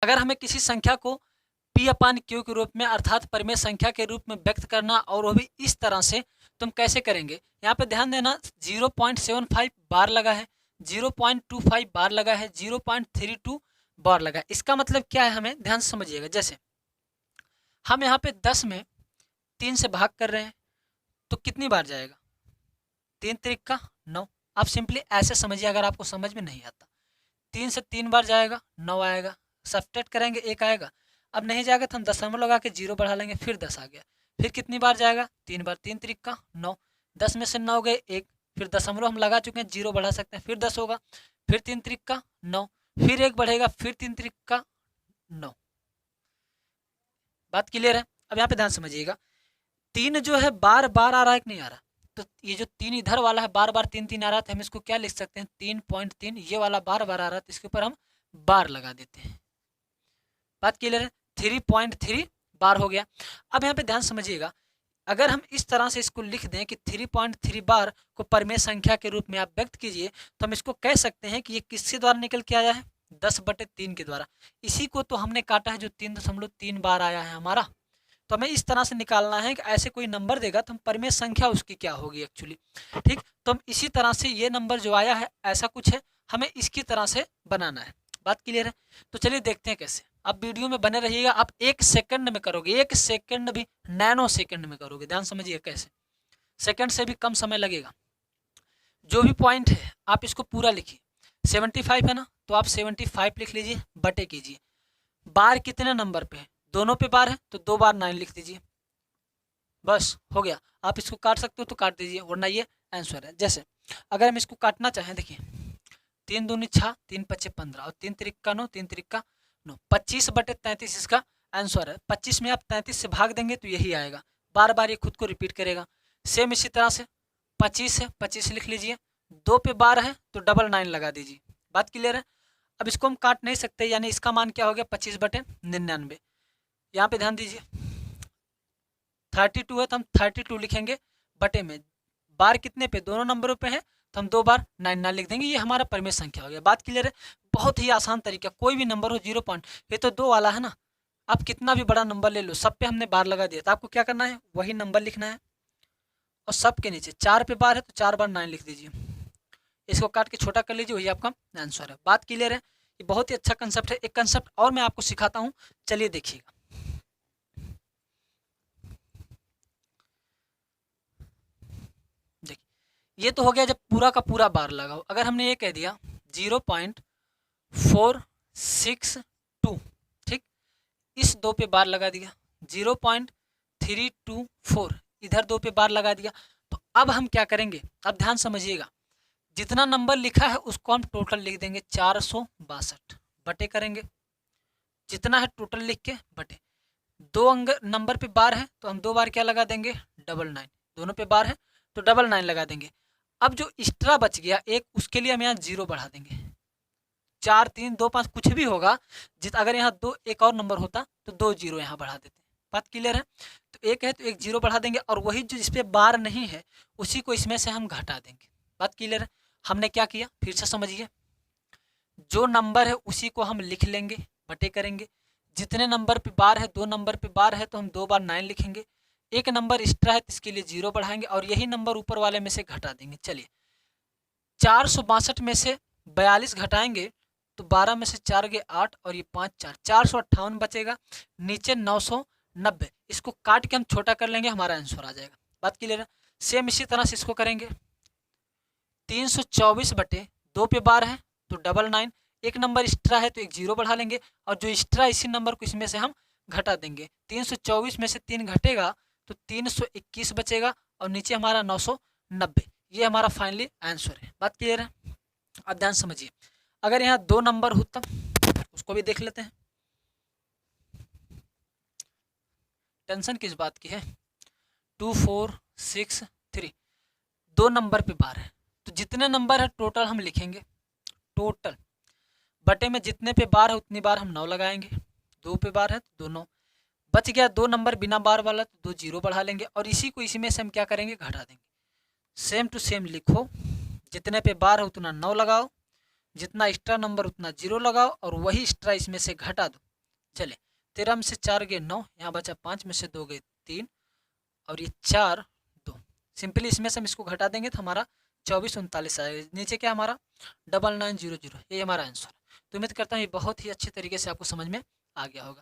अगर हमें किसी संख्या को पी अपान क्यू के रूप में अर्थात परिमेय संख्या के रूप में व्यक्त करना और वो भी इस तरह से, तो हम कैसे करेंगे। यहाँ पे ध्यान देना 0.75 बार लगा है, 0.25 बार लगा है, 0.32 बार लगा है। इसका मतलब क्या है हमें ध्यान से समझिएगा। जैसे हम यहाँ पे 10 में 3 से भाग कर रहे हैं तो कितनी बार जाएगा, 3 त्रिक का 9। आप सिंपली ऐसे समझिए अगर आपको समझ में नहीं आता। 3 से 3 बार जाएगा 9 आएगा, सब्ट्रैक्ट करेंगे 1 आएगा। अब नहीं जाएगा तो हम दशमलव लगा के 0 बढ़ा लेंगे, फिर 10 आ गया। फिर कितनी बार जाएगा, 3 बार, 3 त्रिक का 9, 10 में से 9 गए 1, फिर दशमलव हम लगा चुके हैं 0 बढ़ा सकते हैं, फिर 10 होगा, फिर 3 त्रिक का 9, फिर 1 बढ़ेगा, फिर 3 त्रिक का 9। बात क्लियर है। अब यहाँ पे ध्यान समझिएगा, 3 जो है बार बार आ रहा है कि नहीं आ रहा, तो ये जो 3 इधर वाला है बार बार 3 3 आ रहा है, तो हम इसको क्या लिख सकते हैं 3.3। ये वाला बार बार आ रहा है तो इसके ऊपर हम बार लगा देते हैं। बात क्लियर है, 3.3 बार हो गया। अब यहाँ पे ध्यान समझिएगा, अगर हम इस तरह से इसको लिख दें कि 3.3 बार को परिमेय संख्या के रूप में आप व्यक्त कीजिए, तो हम इसको कह सकते हैं कि ये किसके द्वारा निकल के आया है, 10/3 के द्वारा। इसी को तो हमने काटा है जो 3.3 बार आया है हमारा। तो हमें इस तरह से निकालना है कि ऐसे कोई नंबर देगा तो हम परिमेय संख्या उसकी क्या होगी एक्चुअली। ठीक, तो हम इसी तरह से ये नंबर जो आया है ऐसा कुछ है, हमें इसकी तरह से बनाना है। बात क्लियर है। तो चलिए देखते हैं कैसे। आप वीडियो में बने रहिएगा। आप 1 सेकंड में करोगे, 1 सेकंड भी, नैनो सेकंड में करोगे। ध्यान समझिए कैसे, सेकंड से भी कम समय लगेगा। जो भी पॉइंट है आप इसको पूरा लिखिए। 75 है ना, तो आप 75 लिख लीजिए, बटे कीजिए। बार कितने नंबर पे है, दोनों पे बार है तो 2 बार 9 लिख दीजिए, बस हो गया। आप इसको काट सकते हो तो काट दीजिए, वरना ये आंसर है। जैसे अगर हम इसको काटना चाहें, देखिए 3 दूनी 6, 3 पच्चे 15 और 3 त्रिक का 9, 3 त्रिक का 9, 25/33 इसका आंसर है। 25 में आप 33 से भाग देंगे तो यही आएगा। बार बार ये खुद को रिपीट करेगा। सेम इसी तरह से 25 है, 25 लिख लीजिए, 2 पे बार है तो 999 लगा दीजिए। बात क्लियर है। अब इसको हम काट नहीं सकते, यानी इसका मान क्या हो गया 25/99। यहाँ पे ध्यान दीजिए, 32 है तो हम 32 लिखेंगे, बटे में बार कितने पे, दोनों नंबरों पे है तो हम 2 बार 99 लिख देंगे। ये हमारा परिमेय संख्या हो गया। बात क्लियर है। बहुत ही आसान तरीका, कोई भी नंबर हो 0 पॉइंट, ये तो 2 वाला है ना, आप कितना भी बड़ा नंबर ले लो, सब पे हमने बार लगा दिया। तो आपको क्या करना है, वही नंबर लिखना है और सब के नीचे 4 पे बार है तो 4 बार 9 लिख दीजिए। इसको काट के छोटा कर लीजिए, वही आपका आंसर है। बात क्लियर है। ये बहुत ही अच्छा कंसेप्ट है। एक कंसेप्ट और मैं आपको सिखाता हूँ, चलिए देखिएगा। देखिए ये तो हो गया जब पूरा का पूरा बार लगाओ। अगर हमने ये कह दिया 0.462, ठीक, इस 2 पे बार लगा दिया, 0.324 इधर 2 पे बार लगा दिया। तो अब हम क्या करेंगे, अब ध्यान समझिएगा, जितना नंबर लिखा है उसको हम टोटल लिख देंगे 462, बटे करेंगे, जितना है टोटल लिख के बटे। 2 अंग नंबर पे बार है तो हम 2 बार क्या लगा देंगे, 99, दोनों पे बार है तो 99 लगा देंगे। अब जो एक्स्ट्रा बच गया एक, उसके लिए हम यहाँ 0 बढ़ा देंगे। 4 3 2 5 कुछ भी होगा, अगर यहाँ 2 एक और नंबर होता तो 2 0 यहाँ बढ़ा देते। बात क्लियर है। तो एक है तो एक 0 बढ़ा देंगे, और वही जो जिस पे बार नहीं है उसी को इसमें से हम घटा देंगे। बात क्लियर है। हमने क्या किया फिर से समझिए, जो नंबर है उसी को हम लिख लेंगे, बटे करेंगे। जितने नंबर पे बार है, 2 नंबर पे बार है तो हम 2 बार 9 लिखेंगे। एक नंबर एक्स्ट्रा है तो इसके लिए 0 बढ़ाएंगे और यही नंबर ऊपर वाले में से घटा देंगे। चलिए 462 में से 42 घटाएंगे तो 12 में से 4 गए 8 और ये 5 4, 458 बचेगा, नीचे 990। इसको काट के हम छोटा कर लेंगे, हमारा आंसर आ जाएगा। बात क्लियर है। सेम इसी तरह से इसको करेंगे, 324/2 पे बार है तो 99, एक नंबर एक्स्ट्रा है तो एक 0 बढ़ा लेंगे और जो एक्स्ट्रा इसी नंबर को इसमें से हम घटा देंगे। 324 में से 3 घटेगा तो 321 बचेगा और नीचे हमारा 990। ये हमारा फाइनली आंसर है। बात क्लियर है। अब ध्यान समझिए, अगर यहाँ 2 नंबर हो तब उसको भी देख लेते हैं। टेंशन किस बात की है, 2 4 6 3, 2 नंबर पे बार है तो जितने नंबर है टोटल हम लिखेंगे, टोटल बटे में जितने पे बार है उतनी बार हम 9 लगाएंगे। 2 पे बार है तो 2 9 बच गया। 2 नंबर बिना बार वाला तो 2 0 बढ़ा लेंगे और इसी को इसी में से हम क्या करेंगे, घटा देंगे। सेम टू सेम लिखो, जितने पे बार है उतना 9 लगाओ, जितना एक्स्ट्रा नंबर उतना 0 लगाओ और वही एक्स्ट्रा इसमें से घटा दो। चले 13 में से 4 गए 9, यहाँ बचा 5 में से 2 गए 3 और ये 4 2। सिंपली इसमें से हम इसको घटा देंगे तो हमारा 2439 आएगा। नीचे क्या हमारा 9900, ये हमारा आंसर। तो उम्मीद करता हूँ ये बहुत ही अच्छे तरीके से आपको समझ में आ गया होगा।